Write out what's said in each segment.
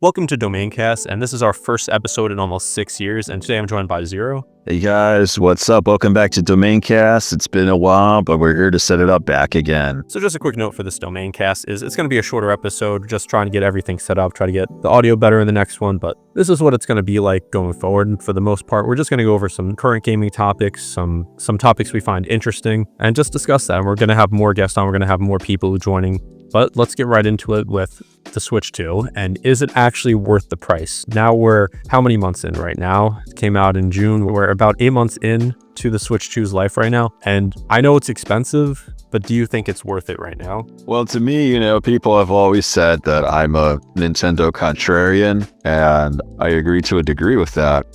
Welcome to DomainCast, and this is our first episode in almost 6 years, and today I'm joined by Zero. Hey guys, what's up? Welcome back to DomainCast. It's been a while, but we're here to set it up back again. So just a quick note for this DomainCast is it's going to be a shorter episode, just trying to get everything set up, try to get the audio better in the next one, but this is what it's going to be like going forward. And for the most part, we're just going to go over some current gaming topics, some topics we find interesting, and just discuss that. And we're going to have more guests on, we're going to have more people joining. But let's get right into it with the Switch 2. And is it actually worth the price? Now we're how many months in right now? It came out in June. We're about 8 months in to the Switch 2's life right now. And I know it's expensive, but do you think it's worth it right now? Well, to me, people have always said that I'm a Nintendo contrarian, and I agree to a degree with that.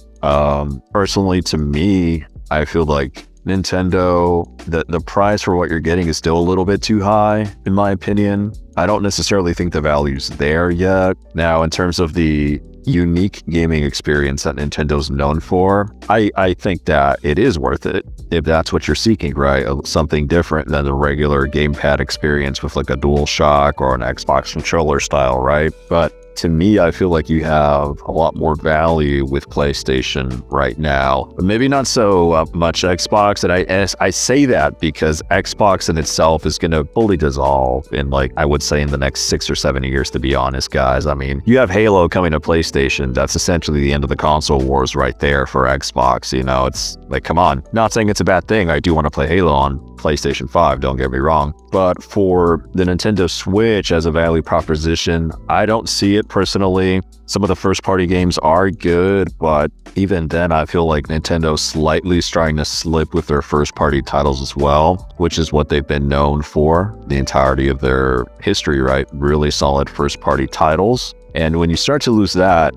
Personally, to me, I feel like Nintendo, the price for what you're getting is still a little bit too high, in my opinion. I don't necessarily think the value's there yet. Now, in terms of the unique gaming experience that Nintendo's known for, I think that it is worth it if that's what you're seeking, right? Something different than the regular gamepad experience with like a DualShock or an Xbox controller style, right? But to me, I feel like you have a lot more value with PlayStation right now, but maybe not so much Xbox. And I say that because Xbox in itself is going to fully dissolve in, I would say, in the next 6 or 7 years, to be honest, guys. I mean, you have Halo coming to PlayStation. That's essentially the end of the console wars right there for Xbox. It's like, come on. Not saying it's a bad thing. I do want to play Halo on PlayStation 5, don't get me wrong. But for the Nintendo Switch as a value proposition, I don't see it personally. Some of the first-party games are good, but even then, I feel like Nintendo's slightly trying to slip with their first-party titles as well, which is what they've been known for the entirety of their history, right? Really solid first-party titles. And when you start to lose that,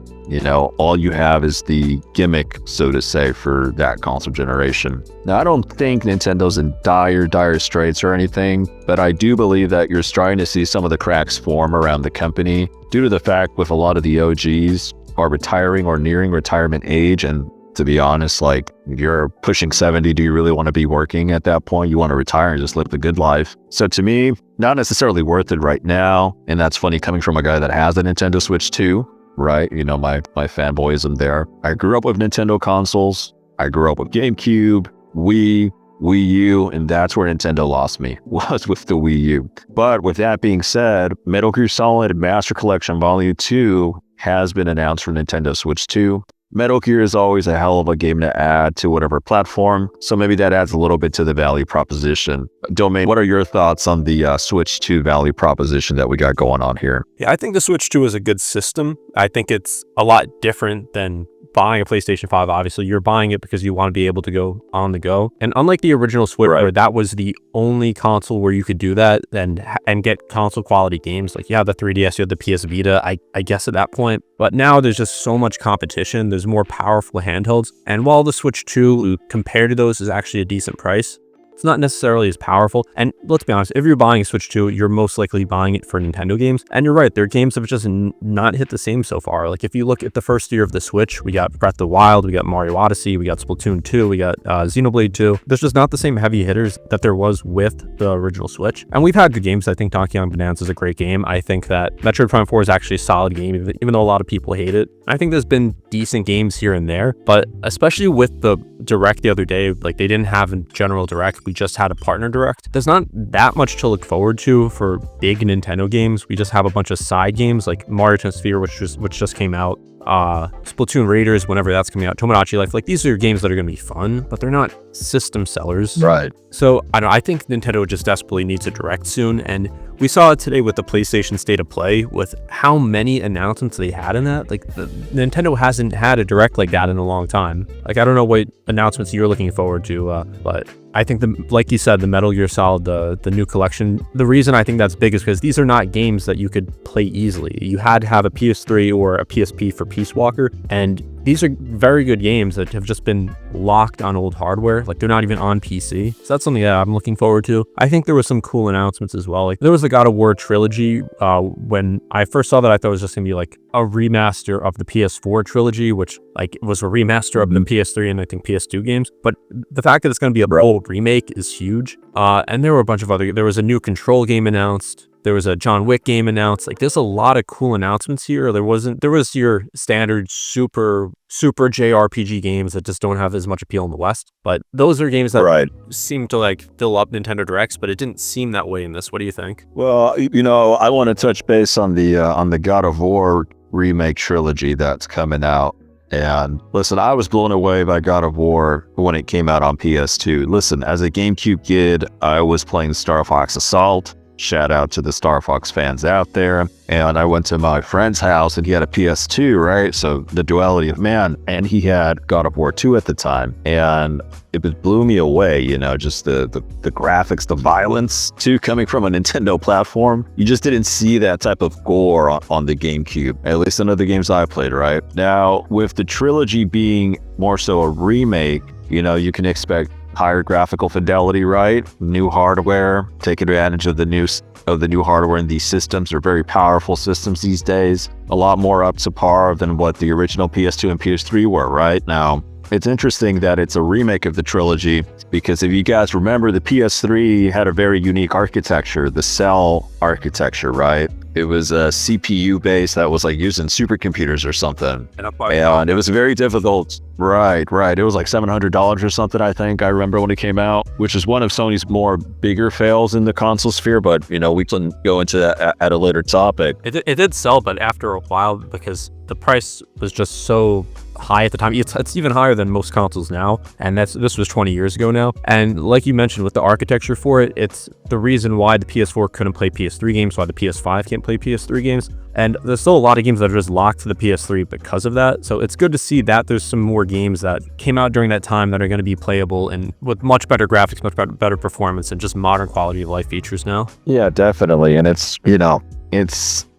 all you have is the gimmick, so to say, for that console generation. Now, I don't think Nintendo's in dire straits or anything, but I do believe that you're starting to see some of the cracks form around the company due to the fact with a lot of the OGs are retiring or nearing retirement age. And to be honest, you're pushing 70, do you really want to be working at that point? You want to retire and just live the good life. So to me, not necessarily worth it right now. And that's funny coming from a guy that has a Nintendo Switch 2. Right? My fanboyism there. I grew up with Nintendo consoles. I grew up with GameCube, Wii U, and that's where Nintendo lost me, was with the Wii U. But with that being said, Metal Gear Solid Master Collection Volume 2 has been announced for Nintendo Switch 2. Metal Gear is always a hell of a game to add to whatever platform, so maybe that adds a little bit to the value proposition. Domain, what are your thoughts on the Switch 2 value proposition that we got going on here? Yeah, I think the Switch 2 is a good system. I think it's a lot different than buying a PlayStation 5. Obviously, you're buying it because you want to be able to go on the go. And unlike the original Switch, where that was the only console where you could do that and get console quality games, like you have the 3DS, you have the PS Vita, I guess at that point. But now there's just so much competition. There's more powerful handhelds. And while the Switch 2, compared to those, is actually a decent price, it's not necessarily as powerful. And let's be honest, if you're buying a Switch 2, you're most likely buying it for Nintendo games. And you're right, their games have just not hit the same so far. Like if you look at the first year of the Switch, we got Breath of the Wild, we got Mario Odyssey, we got Splatoon 2, we got Xenoblade 2. There's just not the same heavy hitters that there was with the original Switch. And we've had good games. I think Donkey Kong Bonanza is a great game. I think that Metroid Prime 4 is actually a solid game, even though a lot of people hate it. I think there's been decent games here and there, but especially with the Direct the other day, they didn't have a general Direct. We just had a partner Direct. There's not that much to look forward to for big Nintendo games. We just have a bunch of side games like Mario Tennis Sphere, which just came out. Splatoon Raiders, whenever that's coming out, Tomodachi Life, these are games that are going to be fun, but they're not system sellers. Right. So I think Nintendo just desperately needs a Direct soon, and we saw it today with the PlayStation State of Play, with how many announcements they had in that. Nintendo hasn't had a Direct like that in a long time. I don't know what announcements you're looking forward to, but I think like you said, the Metal Gear Solid, the new collection, the reason I think that's big is because these are not games that you could play easily. You had to have a PS3 or a PSP for Peace Walker, and these are very good games that have just been locked on old hardware. Like they're not even on PC. So that's something that I'm looking forward to. I think there was some cool announcements as well. Like there was the God of War trilogy. When I first saw that, I thought it was just gonna be like a remaster of the PS4 trilogy, which like was a remaster of the PS3 and I think PS2 games. But the fact that it's gonna be a bold remake is huge. And there were a bunch of other. There was a new Control game announced. There was a John Wick game announced. Like there's a lot of cool announcements here. There was your standard super JRPG games that just don't have as much appeal in the West. But those are games that seem to like fill up Nintendo Directs, but it didn't seem that way in this. What do you think? Well, I want to touch base on the God of War remake trilogy that's coming out. And listen, I was blown away by God of War when it came out on PS2. Listen, as a GameCube kid, I was playing Star Fox Assault. Shout out to the Star Fox fans out there. And I went to my friend's house and he had a PS2, right? So the duality of man. And he had God of War 2 at the time. And it blew me away, just the graphics, the violence too, coming from a Nintendo platform. You just didn't see that type of gore on the GameCube, at least in other games I played, right? Now, with the trilogy being more so a remake, you can expect higher graphical fidelity, right? New hardware, take advantage of the new hardware in these systems. They're very powerful systems these days, a lot more up to par than what the original PS2 and PS3 were, right? Now, it's interesting that it's a remake of the trilogy because if you guys remember, the PS3 had a very unique architecture, the cell architecture, right? It was a CPU base that was like using supercomputers or something. And it was very difficult. Right. It was like $700 or something, I think. I remember when it came out, which is one of Sony's more bigger fails in the console sphere. But, we can go into that at a later topic. It did sell, but after a while, because the price was just so high at the time. It's even higher than most consoles now, and this was 20 years ago now. And like you mentioned, with the architecture for it, it's the reason why the PS4 couldn't play PS3 games, why the PS5 can't play PS3 games. And there's still a lot of games that are just locked to the PS3 because of that. So it's good to see that there's some more games that came out during that time that are going to be playable and with much better graphics, much better performance, and just modern quality of life features now. Yeah, definitely. And it's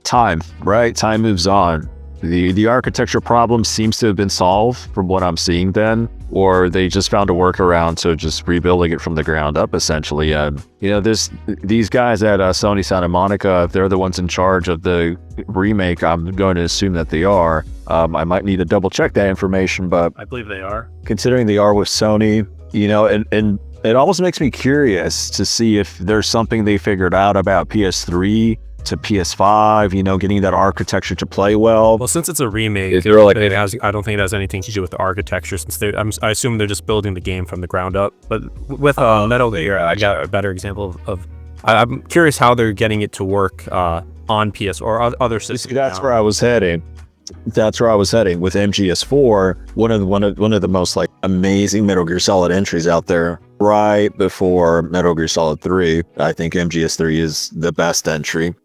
time, right? Time moves on. The architecture problem seems to have been solved from what I'm seeing then, or they just found a workaround to just rebuilding it from the ground up, essentially. These guys at Sony Santa Monica, if they're the ones in charge of the remake, I'm going to assume that they are. I might need to double check that information, but I believe they are. Considering they are with Sony, and it almost makes me curious to see if there's something they figured out about PS3 to PS5, getting that architecture to play well. Well, since it's a remake, I don't think it has anything to do with the architecture, since I assume they're just building the game from the ground up. But with Metal Gear, I got a better example of I'm curious how they're getting it to work on PS or other systems. See, that's where I was heading. With MGS4, one of the most like amazing Metal Gear Solid entries out there, right before Metal Gear Solid 3. I think MGS3 is the best entry.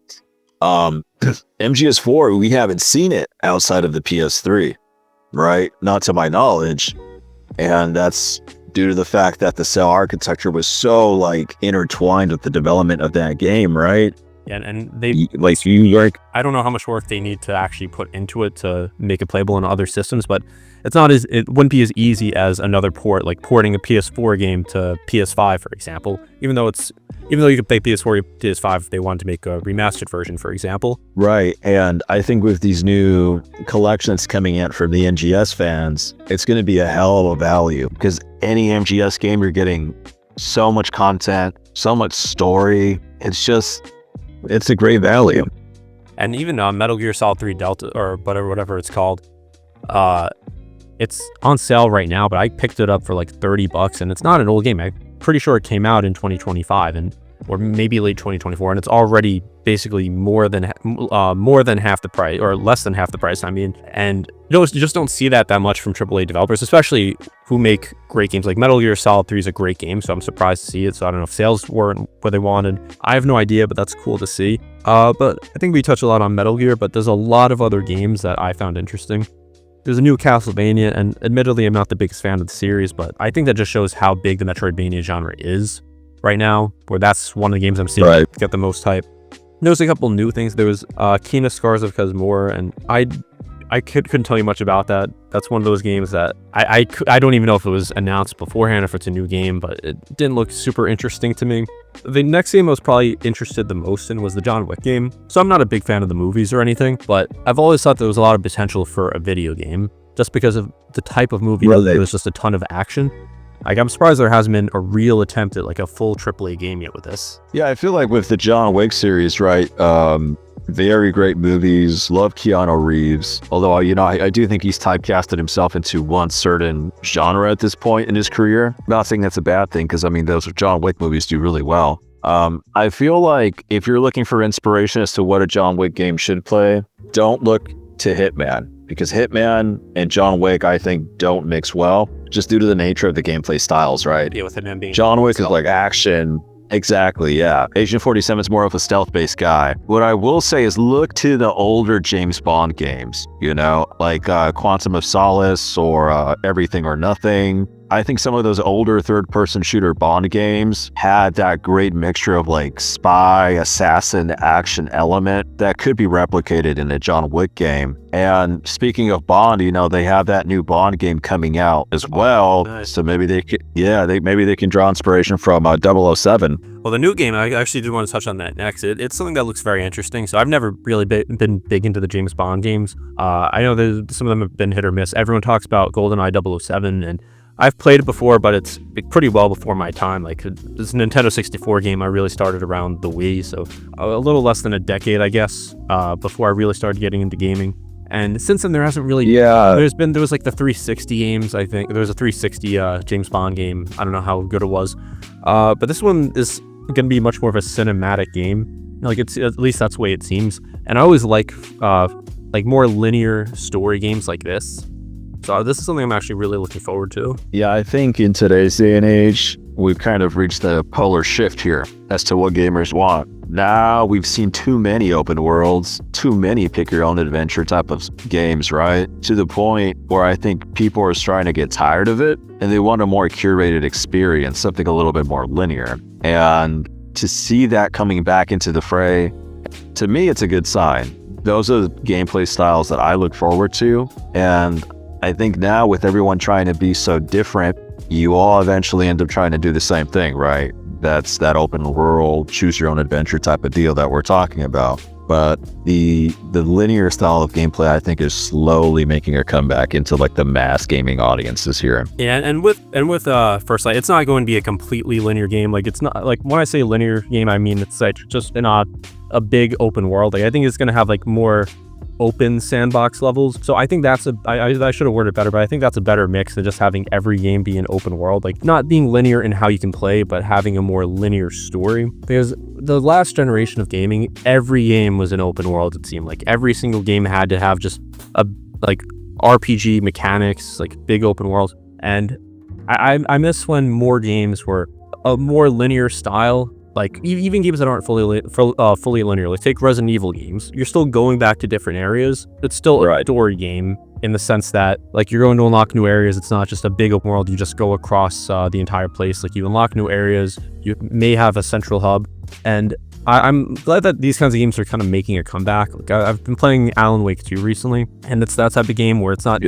MGS4, we haven't seen it outside of the PS3, right? Not to my knowledge. And that's due to the fact that the cell architecture was so like intertwined with the development of that game, right? Yeah, and I don't know how much work they need to actually put into it to make it playable on other systems, but it wouldn't be as easy as another port, like porting a PS4 game to PS5, for example. Even though you could play PS4, PS5 if they wanted to make a remastered version, for example. Right, and I think with these new collections coming in from the MGS fans, it's going to be a hell of a value, because any MGS game, you're getting so much content, so much story. It's a great value. And even Metal Gear Solid 3 Delta, or whatever it's called, it's on sale right now, but I picked it up for like $30, and it's not an old game. I'm pretty sure it came out in 2025 or maybe late 2024, and it's already basically more than half the price, or less than half the price, and you just don't see that much from AAA developers, especially who make great games. Like Metal Gear Solid 3 is a great game, so I'm surprised to see it. So I don't know if sales weren't what they wanted. I have no idea, but that's cool to see. But I think we touched a lot on Metal Gear, but there's a lot of other games that I found interesting. There's a new Castlevania, and admittedly, I'm not the biggest fan of the series, but I think that just shows how big the Metroidvania genre is right now, where that's one of the games I'm seeing get the most hype. There was a couple new things. There was Kena Scars of Kazmor, and I couldn't tell you much about that. That's one of those games that I don't even know if it was announced beforehand, if it's a new game, but it didn't look super interesting to me. The next game I was probably interested the most in was the John Wick game. So I'm not a big fan of the movies or anything, but I've always thought there was a lot of potential for a video game just because of the type of movie. There was just a ton of action. Like, I'm surprised there hasn't been a real attempt at like a full AAA game yet with this. Yeah, I feel like with the John Wick series, right? Very great movies. Love Keanu Reeves. Although, I do think he's typecasted himself into one certain genre at this point in his career. Not saying that's a bad thing, because I mean, those John Wick movies do really well. I feel like if you're looking for inspiration as to what a John Wick game should play, don't look to Hitman, because Hitman and John Wick, I think, don't mix well, just due to the nature of the gameplay styles, right? Yeah, with him being John Wick is like action. Exactly, yeah. Agent 47 is more of a stealth-based guy. What I will say is look to the older James Bond games, like Quantum of Solace or Everything or Nothing. I think some of those older third-person shooter Bond games had that great mixture of like spy, assassin, action element that could be replicated in a John Wick game. And speaking of Bond, they have that new Bond game coming out as well. Nice. So maybe they could, maybe they can draw inspiration from 007. Well, the new game, I actually did want to touch on that next. It's something that looks very interesting. So I've never really been big into the James Bond games. I know that some of them have been hit or miss. Everyone talks about GoldenEye 007, and I've played it before, but it's pretty well before my time. Like, this Nintendo 64 game, I really started around the Wii, so a little less than a decade, I guess, before I really started getting into gaming. And since then, there hasn't really... Yeah. There was like the 360 games, I think. There was a 360 James Bond game. I don't know how good it was. But this one is going to be much more of a cinematic game. Like, it's at least that's the way it seems. And I always like more linear story games like this. So this is something I'm actually really looking forward to. Yeah, I think in today's day and age, we've kind of reached the polar shift here as to what gamers want. Now we've seen too many open worlds, too many pick your own adventure type of games, right? To the point where I think people are starting to get tired of it and they want a more curated experience, something a little bit more linear. And to see that coming back into the fray, to me, it's a good sign. Those are the gameplay styles that I look forward to. And I think now with everyone trying to be so different, you all eventually end up trying to do the same thing, right? That's that open world, choose your own adventure type of deal that we're talking about. But the linear style of gameplay, I think, is slowly making a comeback into like the mass gaming audiences here. Yeah, and with First Light, it's not going to be a completely linear game. Like, it's not like, when I say linear game, I mean it's like just not a big open world. Like, I think it's going to have like more open sandbox levels. So I think I should have worded it better, but I think that's a better mix than just having every game be an open world. Like, not being linear in how you can play, but having a more linear story. Because the last generation of gaming, every game was an open world, it seemed like. Every single game had to have just a like RPG mechanics, like big open world. And I miss when more games were a more linear style. Like, even games that aren't fully linear, like take Resident Evil games, you're still going back to different areas. It's still a story game in the sense that, like, you're going to unlock new areas. It's not just a big open world. You just go across the entire place. Like, you unlock new areas. You may have a central hub. And I'm glad that these kinds of games are kind of making a comeback. Like, I've been playing Alan Wake 2 recently, and it's that type of game where it's not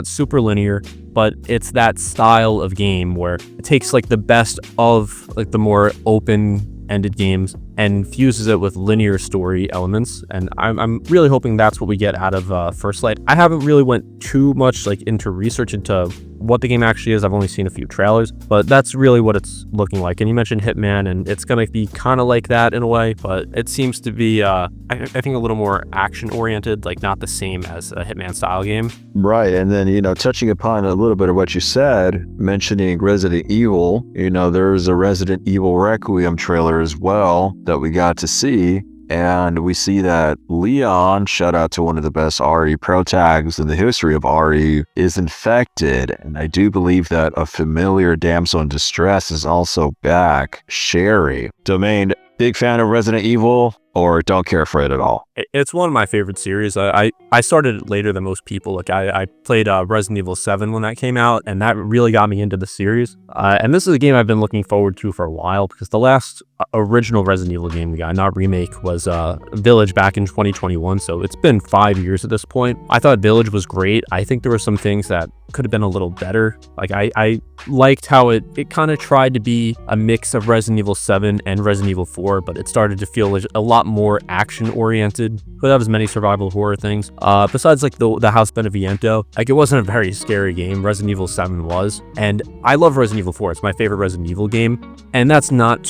super linear, but it's that style of game where it takes like the best of like the more open-ended games and fuses it with linear story elements. And I'm really hoping that's what we get out of First Light. I haven't really went too much like into research into what the game actually is. I've only seen a few trailers, but that's really what it's looking like. And you mentioned Hitman, and it's going to be kind of like that in a way, but it seems to be, I think, a little more action-oriented, like not the same as a Hitman style game. Right, and then, touching upon a little bit of what you said, mentioning Resident Evil, there's a Resident Evil Requiem trailer as well that we got to see. And we see that Leon, shout out to one of the best RE pro tags in the history of RE, is infected. And I do believe that a familiar damsel in distress is also back, Sherry. Domain, big fan of Resident Evil. or don't care for it at all? It's one of my favorite series. I started it later than most people. Like I played Resident Evil 7 when that came out, and that really got me into the series. And this is a game I've been looking forward to for a while, because the last original Resident Evil game we got, not remake, was Village back in 2021. So it's been 5 years at this point. I thought Village was great. I think there were some things that could have been a little better. Like I liked how it kind of tried to be a mix of Resident Evil 7 and Resident Evil 4, but it started to feel a lot more action oriented. But that was many survival horror things. Besides like the House Beneviento, like it wasn't a very scary game. Resident Evil 7 was, and I love Resident Evil 4. It's my favorite Resident Evil game, and that's not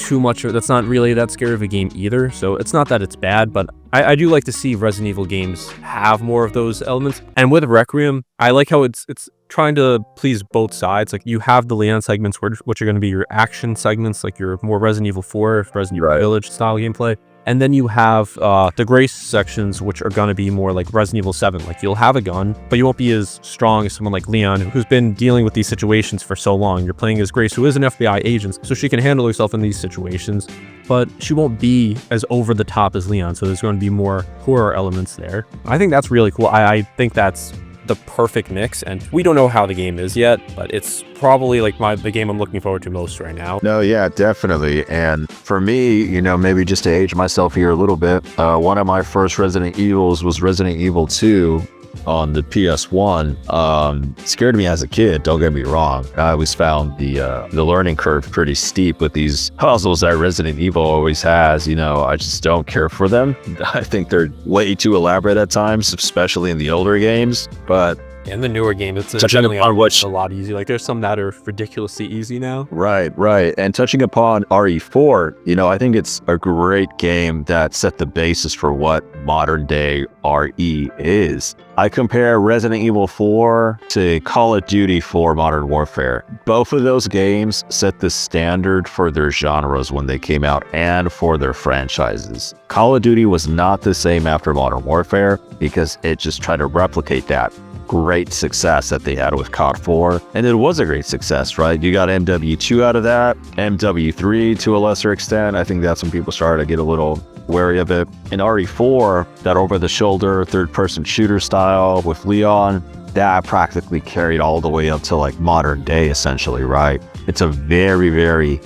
really that scary of a game either. So it's not that it's bad, but I do like to see Resident Evil games have more of those elements. And with Requiem, I like how it's trying to please both sides. Like you have the Leon segments, which are going to be your action segments, like your more Resident Evil 4, Resident Evil Village style gameplay. And then you have the Grace sections, which are going to be more like Resident Evil 7. Like you'll have a gun, but you won't be as strong as someone like Leon, who's been dealing with these situations for so long. You're playing as Grace, who is an FBI agent, so she can handle herself in these situations, but she won't be as over the top as Leon. So there's going to be more horror elements there. I think that's really cool. I think that's the perfect mix, and we don't know how the game is yet, but it's probably like the game I'm looking forward to most right now. No, yeah, definitely. And for me, maybe just to age myself here a little bit, one of my first Resident Evils was Resident Evil 2 on the PS1. Scared me as a kid, don't get me wrong. I always found the learning curve pretty steep with these puzzles that Resident Evil always has. I just don't care for them. I think they're way too elaborate at times, especially in the older games. But in the newer game, it's definitely a lot easier. Like there's some that are ridiculously easy now. Right. And touching upon RE4, I think it's a great game that set the basis for what modern day RE is. I compare Resident Evil 4 to Call of Duty 4 Modern Warfare. Both of those games set the standard for their genres when they came out and for their franchises. Call of Duty was not the same after Modern Warfare because it just tried to replicate that great success that they had with COD 4, and it was a great success, right? You got MW2 out of that, MW3 to a lesser extent. I think that's when people started to get a little wary of it. In RE4, that over-the-shoulder third-person shooter style with Leon, that practically carried all the way up to like modern day, essentially, right? It's a very, very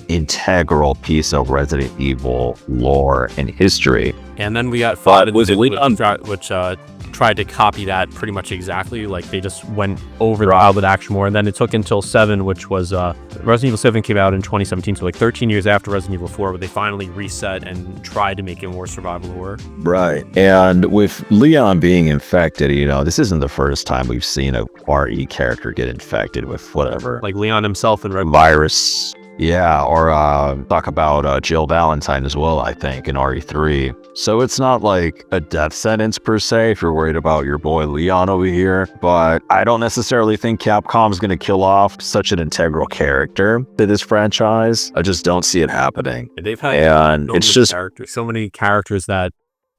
integral piece of Resident Evil lore and history. And then we got 5, which tried to copy that pretty much exactly. Like they just went over the wild with action more, and then it took until 7, which was Resident Evil 7 came out in 2017, so like 13 years after Resident Evil 4, where they finally reset and tried to make it more survival horror. Right. And with Leon being infected, this isn't the first time we've seen a RE character get infected with whatever, like Leon himself and virus. Yeah, or talk about Jill Valentine as well, I think, in RE3. So it's not like a death sentence per se if you're worried about your boy Leon over here, but I don't necessarily think Capcom's going to kill off such an integral character to this franchise. I just don't see it happening. They've had so many characters that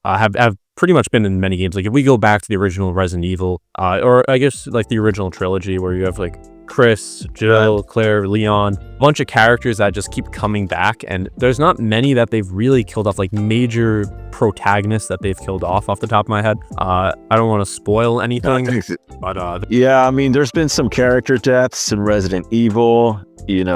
have pretty much been in many games. Like if we go back to the original Resident Evil, or I guess like the original trilogy where you have like Chris, Jill, Claire, Leon, a bunch of characters that just keep coming back, and there's not many that they've really killed off, like major protagonists that they've killed off the top of my head. I don't want to spoil anything, but yeah, I mean, there's been some character deaths in Resident Evil.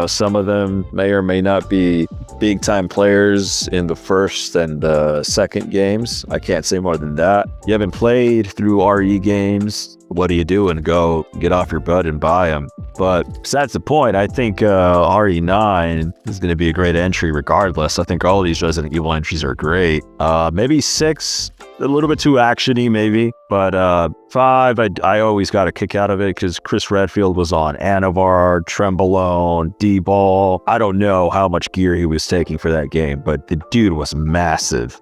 Some of them may or may not be big time players in the first and second games. I can't say more than that. You haven't played through RE games. What do you do? And go get off your butt and buy them. But besides the point, I think RE9 is going to be a great entry regardless. I think all of these Resident Evil entries are great. Maybe 6, a little bit too actiony maybe. But 5, I always got a kick out of it because Chris Redfield was on Anavar, Trembolone, D-Ball. I don't know how much gear he was taking for that game, but the dude was massive.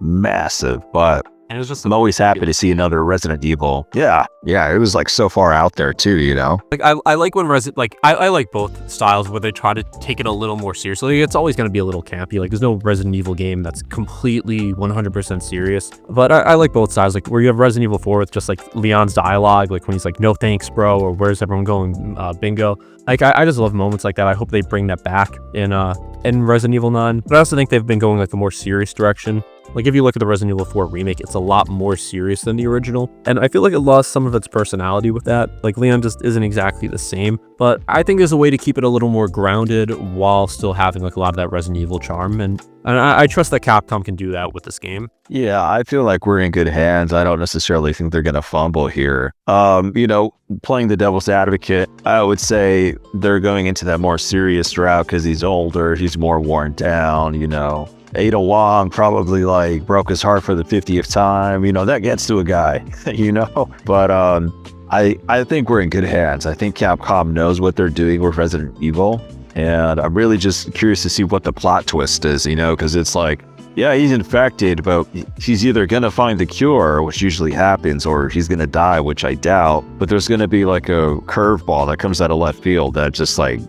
But and it was just I'm always happy to see another Resident Evil. Yeah, it was like so far out there too, Like I like when I like both styles where they try to take it a little more seriously. It's always going to be a little campy. Like there's no Resident Evil game that's completely 100% serious. But I like both sides. Like where you have Resident Evil 4 with just like Leon's dialogue, like when he's like, "No thanks, bro," or "Where's everyone going, bingo." Like I just love moments like that. I hope they bring that back in Resident Evil 9. But I also think they've been going like a more serious direction. Like if you look at the Resident Evil 4 remake, it's a lot more serious than the original. And I feel like it lost some of its personality with that. Like Leon just isn't exactly the same, but I think there's a way to keep it a little more grounded while still having like a lot of that Resident Evil charm. And I trust that Capcom can do that with this game. Yeah, I feel like we're in good hands. I don't necessarily think they're going to fumble here. Playing the devil's advocate, I would say they're going into that more serious route because he's older, he's more worn down, Ada Wong probably like broke his heart for the 50th time. That gets to a guy, But I think we're in good hands. I think Capcom knows what they're doing with Resident Evil. And I'm really just curious to see what the plot twist is, because it's like, yeah, he's infected, but he's either going to find the cure, which usually happens, or he's going to die, which I doubt. But there's going to be like a curveball that comes out of left field that just like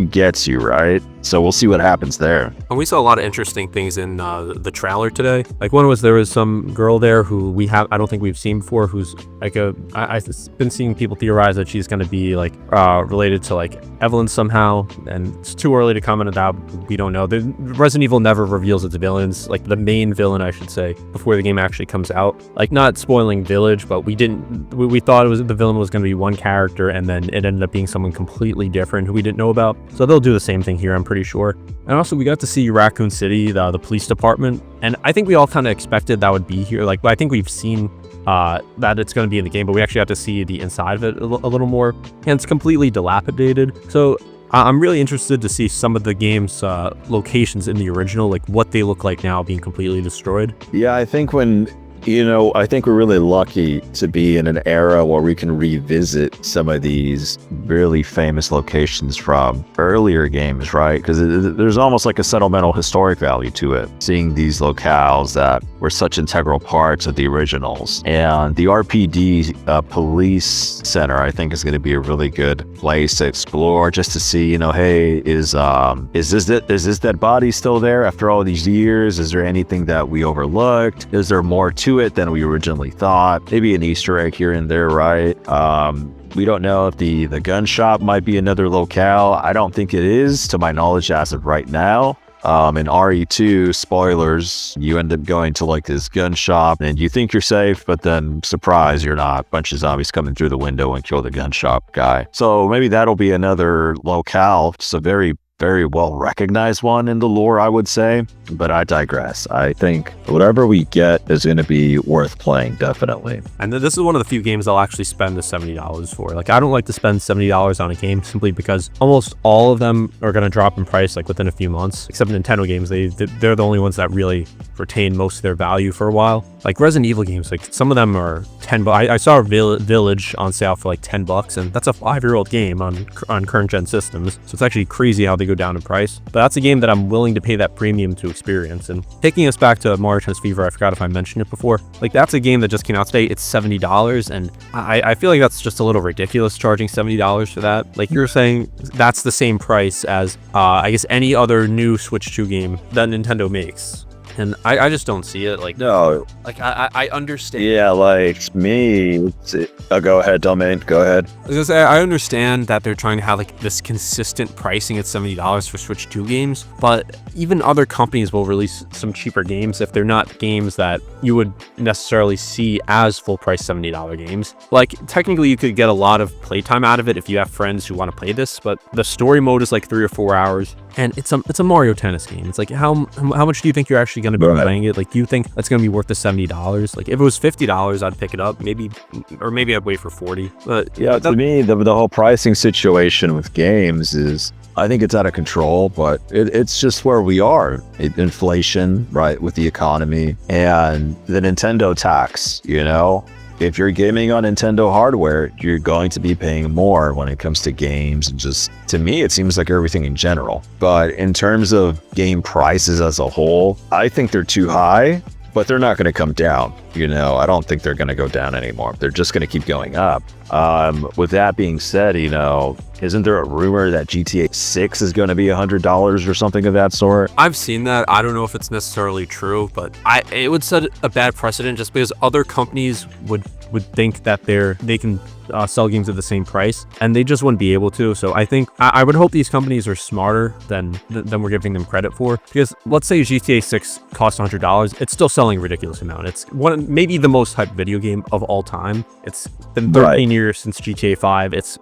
gets you, right? So we'll see what happens there. And we saw a lot of interesting things in the trailer today. Like one was there was some girl there who I don't think we've seen before, who's like I've been seeing people theorize that she's going to be like related to like Evelyn somehow, and it's too early to comment on that. We don't know. The Resident Evil never reveals its villains, like the main villain, I should say, before the game actually comes out. Like not spoiling Village, but we thought the villain was going to be one character, and then it ended up being someone completely different who we didn't know about. So they'll do the same thing here, I'm pretty sure. And also we got to see Raccoon City, the police department, and I think we all kind of expected that would be here. Like I think we've seen that it's going to be in the game, but we actually got to see the inside of it a little more, and it's completely dilapidated. So I'm really interested to see some of the game's locations in the original, like what they look like now being completely destroyed. Yeah, I think I think we're really lucky to be in an era where we can revisit some of these really famous locations from earlier games, right? Because there's almost like a sentimental historic value to it, seeing these locales that were such integral parts of the originals. And the RPD police center, I think, is going to be a really good place to explore, just to see, hey, is this dead body still there after all these years? Is there anything that we overlooked? Is there more to it than we originally thought? Maybe an Easter egg here and there, right? We don't know if the gun shop might be another locale. I don't think it is, to my knowledge, as of right now. In RE2, spoilers, you end up going to like this gun shop and you think you're safe, but then surprise, you're not. Bunch of zombies coming through the window and kill the gun shop guy. So maybe that'll be another locale. Just a very, very well recognized one in the lore, I would say. But I digress. I think whatever we get is going to be worth playing, definitely. And this is one of the few games I'll actually spend the $70 for. Like, I don't like to spend $70 on a game simply because almost all of them are going to drop in price like within a few months, except Nintendo games. They're the only ones that really retain most of their value for a while. Like Resident Evil games, like some of them are $10. I saw Village on sale for like $10, and that's a 5-year-old game on current gen systems. So it's actually crazy how they go down in price. But that's a game that I'm willing to pay that premium to experience. And taking us back to Mario Tennis Fever, I forgot if I mentioned it before. Like that's a game that just came out today. It's $70, and I feel like that's just a little ridiculous, charging $70 for that. Like you're saying, that's the same price as I guess any other new Switch 2 game that Nintendo makes. And I just don't see it. Like, no, like I understand. Yeah, like me. Go ahead, Domain. Go ahead. I was gonna say, I understand that they're trying to have like this consistent pricing at $70 for Switch 2 games, but even other companies will release some cheaper games if they're not games that you would necessarily see as full price $70 games. Like technically you could get a lot of playtime out of it if you have friends who want to play this, but the story mode is like 3 or 4 hours. And it's a Mario Tennis game. It's like, how much do you think you're actually going to be playing it? Like, do you think that's going to be worth the $70? Like, if it was $50, I'd pick it up. Maybe I'd wait for $40. But yeah, to me, the whole pricing situation with games is, I think it's out of control, but it's just where we are. Inflation, right, with the economy and the Nintendo tax, If you're gaming on Nintendo hardware, you're going to be paying more when it comes to games, and just, to me, it seems like everything in general. But in terms of game prices as a whole, I think they're too high, but they're not going to come down. I don't think they're going to go down anymore. They're just going to keep going up. With that being said, isn't there a rumor that GTA 6 is going to be $100 or something of that sort? I've seen that. I don't know if it's necessarily true, but it would set a bad precedent just because other companies would think that they can sell games at the same price, and they just wouldn't be able to. So I think I would hope these companies are smarter than we're giving them credit for, because let's say GTA 6 costs $100, it's still selling a ridiculous amount. It's maybe the most hyped video game of all time. It's been 13 years since GTA 5. It's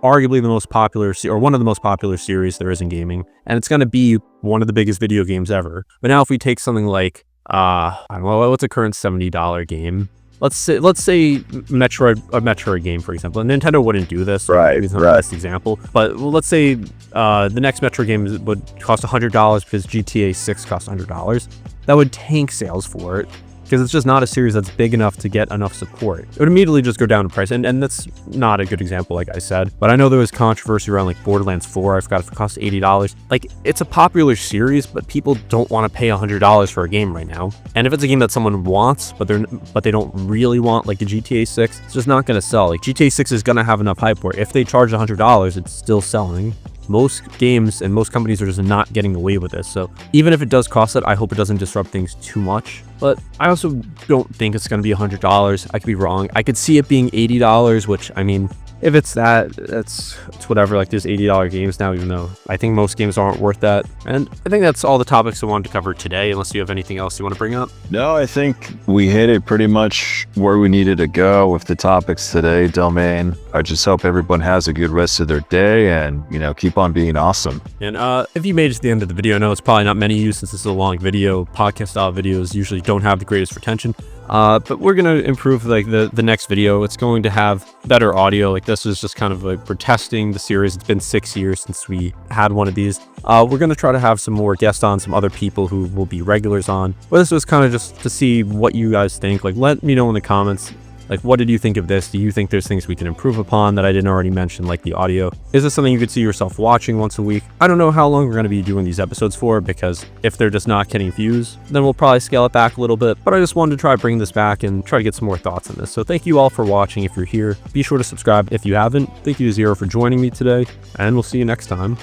arguably the most popular, or one of the most popular series there is in gaming, and it's going to be one of the biggest video games ever. But now if we take something like I don't know, what's a current $70 game? Let's say a Metroid game, for example. And Nintendo wouldn't do this, maybe it's not the best example. But let's say the next Metroid game would cost $100 because GTA 6 costs $100. That would tank sales for it, because it's just not a series that's big enough to get enough support. It would immediately just go down in price, and that's not a good example, like I said. But I know there was controversy around like Borderlands 4. I forgot if it cost $80. Like, it's a popular series, but people don't want to pay $100 for a game right now. And if it's a game that someone wants, but they don't really want, like the GTA 6, it's just not going to sell. Like, GTA 6 is going to have enough hype where if they charge $100, it's still selling. Most games and most companies are just not getting away with this. So even if it does cost it, I hope it doesn't disrupt things too much. But I also don't think it's going to be $100. I could be wrong. I could see it being $80, which, I mean, if it's that, it's whatever. Like, there's $80 games now, even though I think most games aren't worth that. And I think that's all the topics I wanted to cover today, unless you have anything else you want to bring up. No, I think we hit it pretty much where we needed to go with the topics today, Domain. I just hope everyone has a good rest of their day and, keep on being awesome. And if you made it to the end of the video, I know it's probably not many of you since this is a long video. Podcast style videos usually don't have the greatest retention. But we're going to improve like the next video. It's going to have better audio. Like, this is just kind of like we're testing the series. It's been 6 years since we had one of these. We're going to try to have some more guests on, some other people who will be regulars on. But this was kind of just to see what you guys think. Like, let me know in the comments. Like, what did you think of this? Do you think there's things we can improve upon that I didn't already mention, like the audio? Is this something you could see yourself watching once a week? I don't know how long we're going to be doing these episodes for, because if they're just not getting views, then we'll probably scale it back a little bit. But I just wanted to try bring this back and try to get some more thoughts on this. So thank you all for watching. If you're here, be sure to subscribe if you haven't. Thank you to Zero for joining me today, and we'll see you next time.